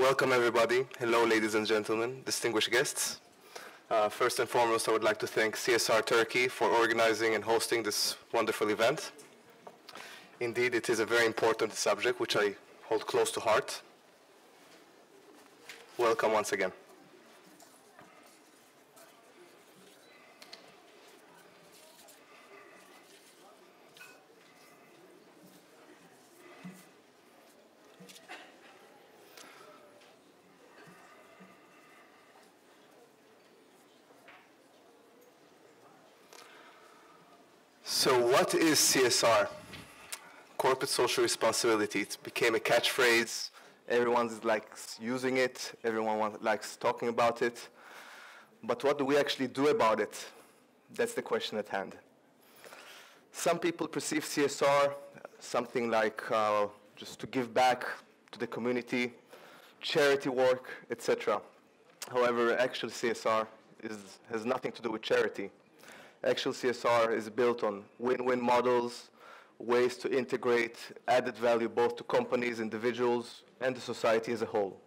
Welcome everybody. Hello ladies and gentlemen, distinguished guests. First and foremost, I would like to thank CSR Turkey for organizing and hosting this wonderful event. Indeed, it is a very important subject which I hold close to heart. Welcome once again. So what is CSR? Corporate social responsibility. It became a catchphrase. Everyone likes using it. Everyone likes talking about it. But what do we actually do about it? That's the question at hand. Some people perceive CSR something like just to give back to the community, charity work, etc. However, actual CSR has nothing to do with charity. Actual CSR is built on win-win models, ways to integrate added value both to companies, individuals, and the society as a whole.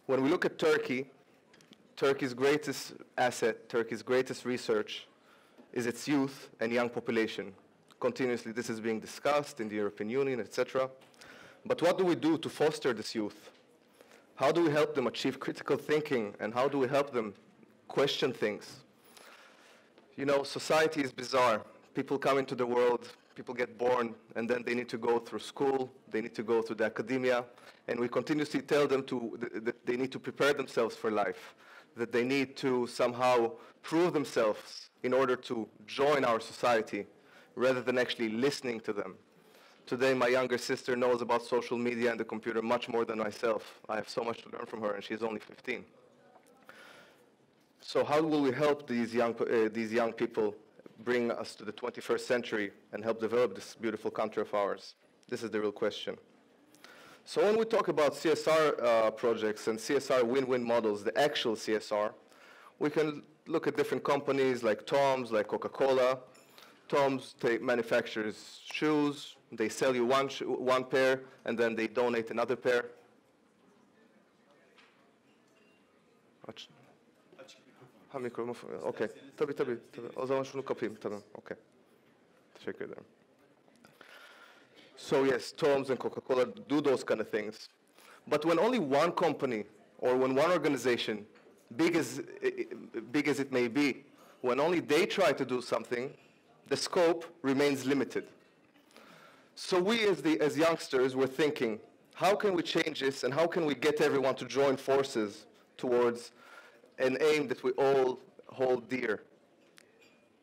When we look at Turkey, Turkey's greatest asset, Turkey's greatest research is its youth and young population. Continuously, this is being discussed in the European Union, etc. But what do we do to foster this youth? How do we help them achieve critical thinking, and how do we help them question things? You know, society is bizarre. People come into the world, people get born, and then they need to go through school, they need to go through the academia, and we continuously tell them that they need to prepare themselves for life, that they need to somehow prove themselves in order to join our society, rather than actually listening to them. Today, my younger sister knows about social media and the computer much more than myself. I have so much to learn from her, and she's only 15. So how will we help these young people bring us to the 21st century and help develop this beautiful country of ours? This is the real question. So when we talk about CSR projects and CSR win-win models, the actual CSR, we can look at different companies like Tom's, like Coca-Cola. Tom's manufactures shoes. They sell you one pair, and then they donate another pair. Okay. Tabii. O zaman şunu kapayım. Tamam. Okay. Teşekkür ederim. So yes, Tom's and Coca-Cola do those kind of things. But when only one company or when one organization, big as it may be, when only they try to do something, the scope remains limited. So we as youngsters were thinking, how can we change this and how can we get everyone to join forces towards an aim that we all hold dear?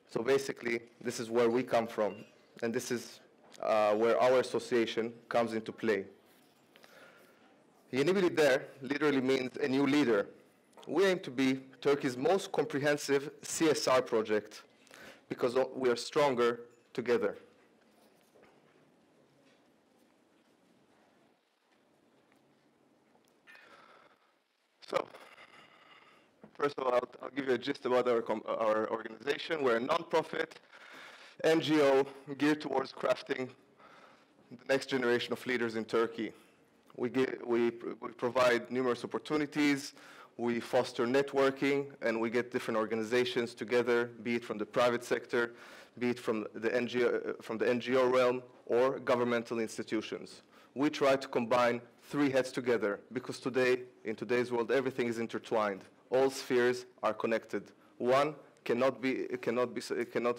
So basically, this is where we come from, and this is where our association comes into play. Yeni bir lider literally means a new leader. We aim to be Turkey's most comprehensive CSR project because we are stronger together. So, first of all, I'll give you a gist about our organization. We're a non-profit NGO geared towards crafting the next generation of leaders in Turkey. We provide numerous opportunities, we foster networking, and we get different organizations together, be it from the private sector, be it from the NGO realm, or governmental institutions. We try to combine three heads together because today, in today's world, everything is intertwined. All spheres are connected. One cannot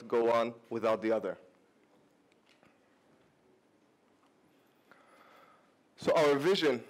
go on without the other. So our vision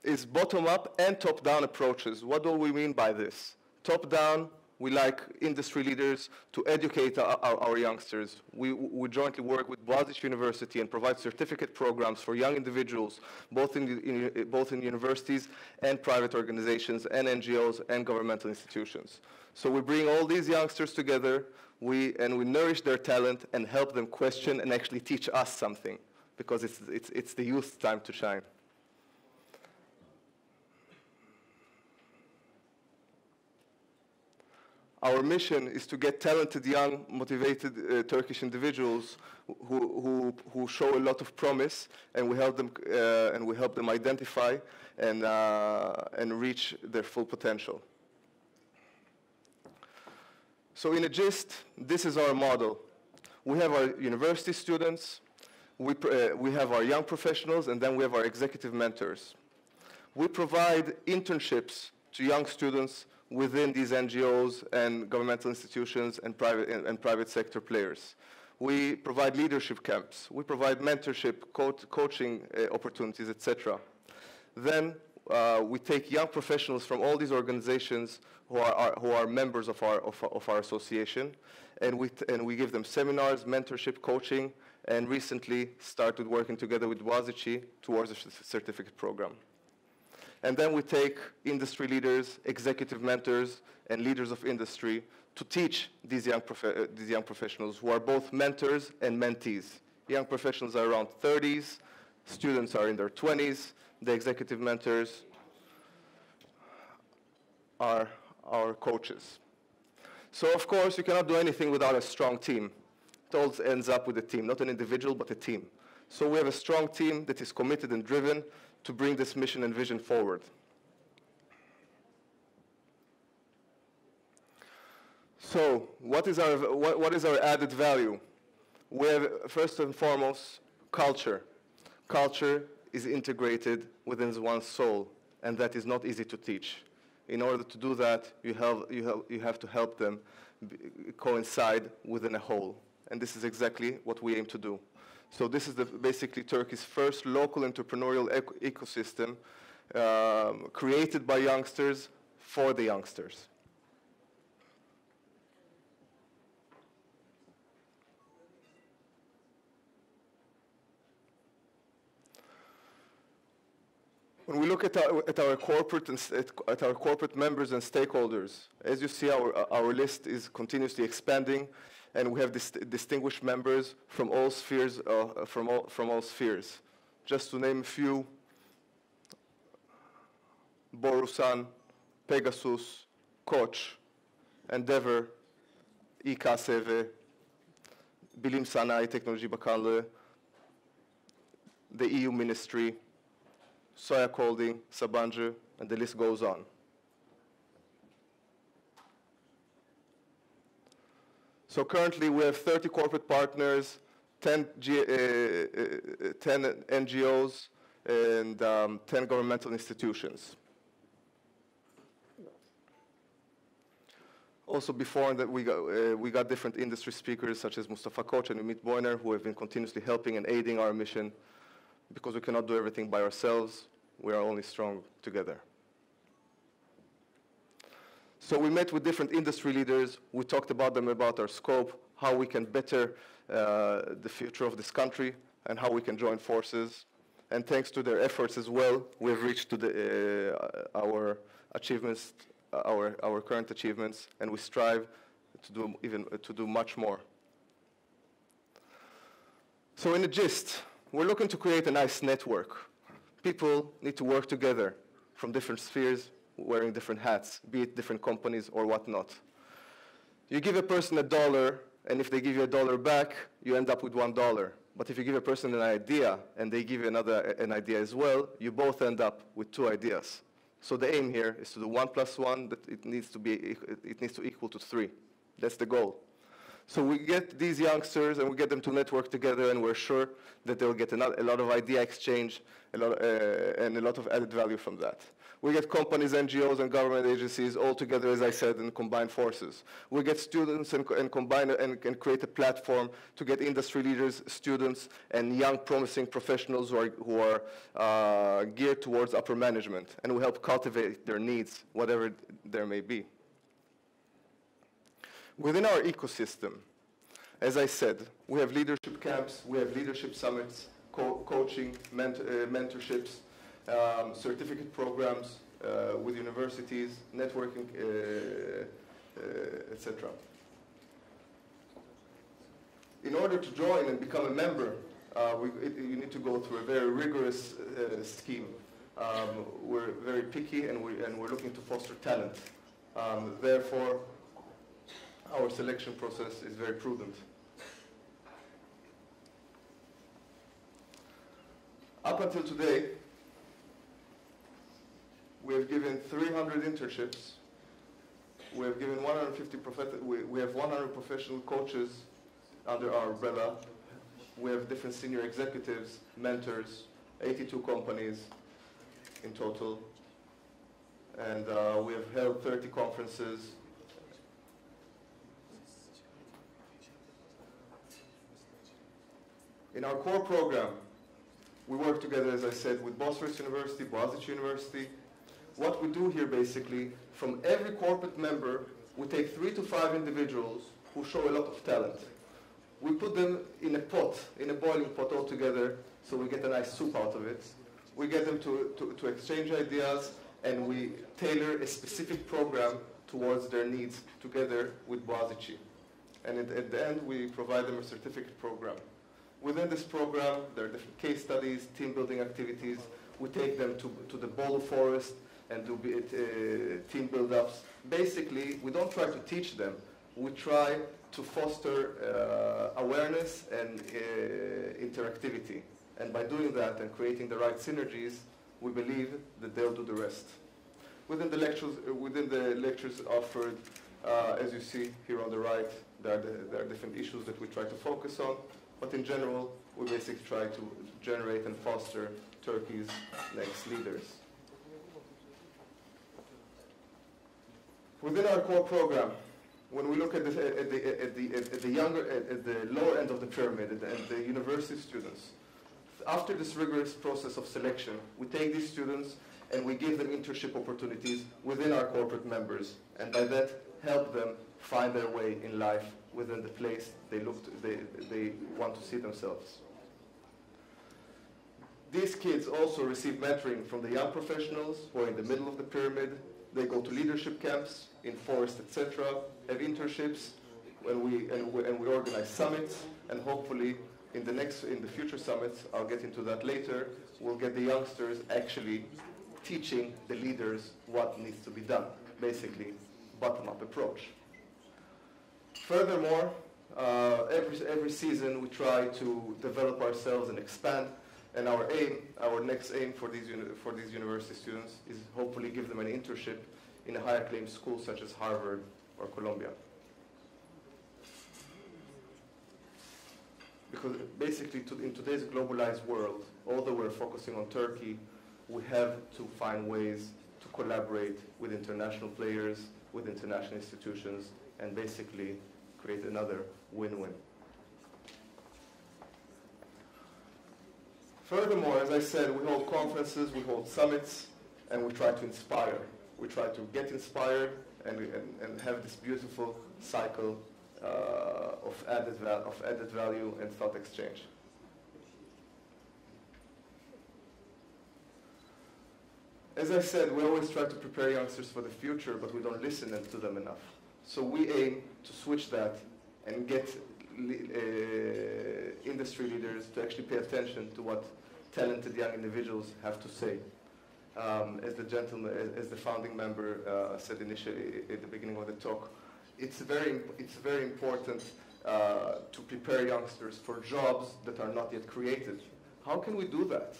is bottom-up and top-down approaches. What do we mean by this? Top-down, we like industry leaders to educate our youngsters. We jointly work with Boğaziçi University and provide certificate programs for young individuals, both in universities and private organizations and NGOs and governmental institutions. So we bring all these youngsters together, we nourish their talent and help them question and actually teach us something, because it's the youth's time to shine. Our mission is to get talented, young, motivated Turkish individuals who show a lot of promise, and we help them identify and reach their full potential. So in a gist, this is our model. We have our university students, we have our young professionals, and then we have our executive mentors. We provide internships to young students within these NGOs and governmental institutions and private sector players. We provide leadership camps. We provide mentorship, coaching opportunities, etc. Then we take young professionals from all these organizations who are members of our association, and we give them seminars, mentorship, coaching, and recently started working together with Boğaziçi towards a certificate program. And then we take industry leaders, executive mentors, and leaders of industry to teach these young professionals who are both mentors and mentees. Young professionals are around 30s, students are in their 20s, the executive mentors are our coaches. So of course, you cannot do anything without a strong team. It all ends up with a team, not an individual, but a team. So we have a strong team that is committed and driven to bring this mission and vision forward. So what is our added value? We have, first and foremost, culture. Culture is integrated within one's soul, and that is not easy to teach. In order to do that, you have to help them coincide within a whole. And this is exactly what we aim to do. So this is basically Turkey's first local entrepreneurial ecosystem created by youngsters for the youngsters. When we look at our corporate members and stakeholders, as you see, our list is continuously expanding, and we have distinguished members from all spheres. Just to name a few: Borusan, Pegasus, Koç, Endeavor, İKSV, Bilim Sanayi Teknoloji Bakanlığı, the EU Ministry, Soyak Holding, Sabancı, and the list goes on. So currently we have 30 corporate partners, 10 NGOs, and 10 governmental institutions. Also before that, we got different industry speakers such as Mustafa Koç and Ümit Boyner, who have been continuously helping and aiding our mission, because we cannot do everything by ourselves. We are only strong together. So we met with different industry leaders. We talked about our scope, how we can better the future of this country, and how we can join forces. And thanks to their efforts as well, we've reached to our achievements, our current achievements, and we strive to do much more. So in a gist, we're looking to create a nice network. People need to work together from different spheres, wearing different hats, be it different companies or whatnot. You give a person $1, and if they give you $1 back, you end up with $1. But if you give a person an idea, and they give you an idea as well, you both end up with 2 ideas. So the aim here is to do 1 + 1, that it needs to equal to 3. That's the goal. So we get these youngsters and we get them to network together, and we're sure that they'll get a lot of idea exchange and a lot of added value from that. We get companies, NGOs, and government agencies all together, as I said, and combine forces. We get students and combine and create a platform to get industry leaders, students, and young promising professionals who are geared towards upper management, and we help cultivate their needs, whatever there may be. Within our ecosystem, as I said, we have leadership camps, we have leadership summits, coaching, mentorships, certificate programs with universities, networking, etc. In order to join and become a member, you need to go through a very rigorous scheme. We're very picky, and we're looking to foster talent. Therefore, our selection process is very prudent. Up until today, we have given 300 internships. We have given 150 we have 100 professional coaches under our umbrella. We have different senior executives, mentors, 82 companies in total. And we have held 30 conferences. In our core program, we work together, as I said, with Bosphorus University, Boğaziçi University. What we do here, basically, from every corporate member, we take 3 to 5 individuals who show a lot of talent. We put them in a pot, in a boiling pot all together, so we get a nice soup out of it. We get them to exchange ideas, and we tailor a specific program towards their needs together with Boğaziçi. And at the end, we provide them a certificate program. Within this program, there are different case studies, team building activities. We take them to the Bolu forest and do team build-ups. Basically, we don't try to teach them. We try to foster awareness and interactivity. And by doing that and creating the right synergies, we believe that they'll do the rest. Within the lectures offered, as you see here on the right, there are different issues that we try to focus on. But in general, we basically try to generate and foster Turkey's next leaders. Within our core program, when we look at the lower end of the pyramid, at the university students, after this rigorous process of selection, we take these students and we give them internship opportunities within our corporate members, and by that help them find their way in life within the place they want to see themselves. These kids also receive mentoring from the young professionals who are in the middle of the pyramid. They go to leadership camps in forest, etc., have internships, and we organize summits, and hopefully in the future summits, I'll get into that later, we'll get the youngsters actually teaching the leaders what needs to be done, basically bottom-up approach. Furthermore, every season we try to develop ourselves and expand, and our next aim for these university students is hopefully give them an internship in a higher claim school such as Harvard or Columbia. Because basically in today's globalized world, although we're focusing on Turkey, we have to find ways to collaborate with international players, with international institutions, and basically create another win-win. Furthermore, as I said, we hold conferences, we hold summits, and we try to inspire. We try to get inspired and have this beautiful cycle of added value and thought exchange. As I said, we always try to prepare youngsters for the future, but we don't listen to them enough. So we aim to switch that and get industry leaders to actually pay attention to what talented young individuals have to say. As the founding member said initially at the beginning of the talk, it's very important to prepare youngsters for jobs that are not yet created. How can we do that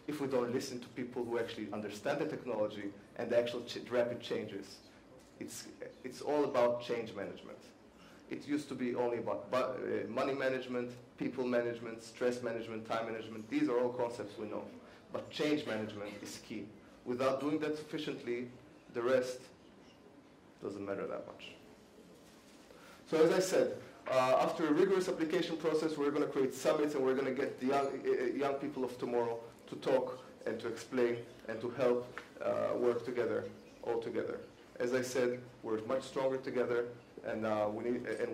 if we don't listen to people who actually understand the technology and the actual rapid changes? It's all about change management. It used to be only about money management, people management, stress management, time management. These are all concepts we know. But change management is key. Without doing that sufficiently, the rest doesn't matter that much. So as I said, after a rigorous application process, we're going to create summits, and we're going to get the young people of tomorrow to talk and to explain and to help work together, all together. As I said, we're much stronger together, and we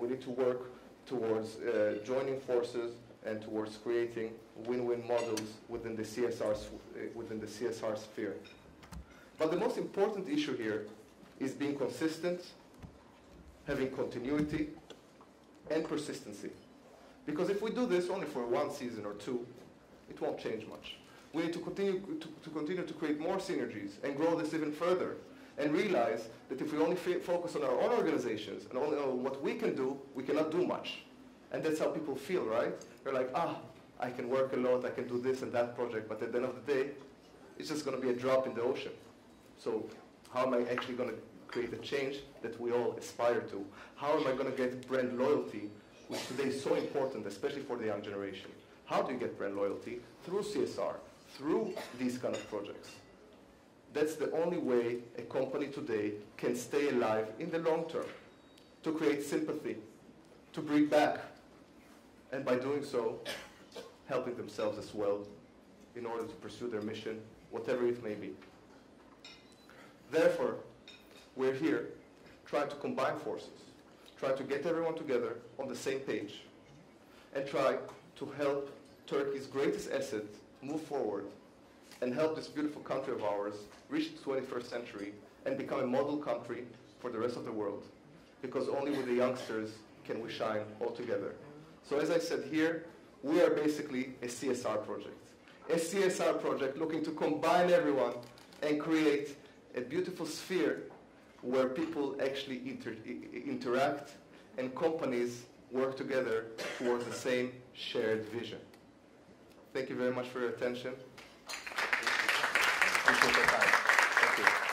need to work towards joining forces and towards creating win-win models within the CSR sphere. But the most important issue here is being consistent, having continuity, and persistency. Because if we do this only for one season or two, it won't change much. We need to continue to create more synergies and grow this even further. and realize that if we only focus on our own organizations and only on what we can do, we cannot do much. And that's how people feel, right? They're like, I can work a lot, I can do this and that project, but at the end of the day, it's just going to be a drop in the ocean. So how am I actually going to create a change that we all aspire to? How am I going to get brand loyalty, which today is so important, especially for the young generation? How do you get brand loyalty? Through CSR, through these kind of projects. That's the only way a company today can stay alive in the long term, to create sympathy, to bring back, and by doing so, helping themselves as well in order to pursue their mission, whatever it may be. Therefore, we're here trying to combine forces, try to get everyone together on the same page, and try to help Turkey's greatest asset move forward and help this beautiful country of ours reach the 21st century and become a model country for the rest of the world. Because only with the youngsters can we shine all together. So as I said here, we are basically a CSR project. A CSR project looking to combine everyone and create a beautiful sphere where people actually interact and companies work together towards the same shared vision. Thank you very much for your attention. Appreciate your time. Thank you.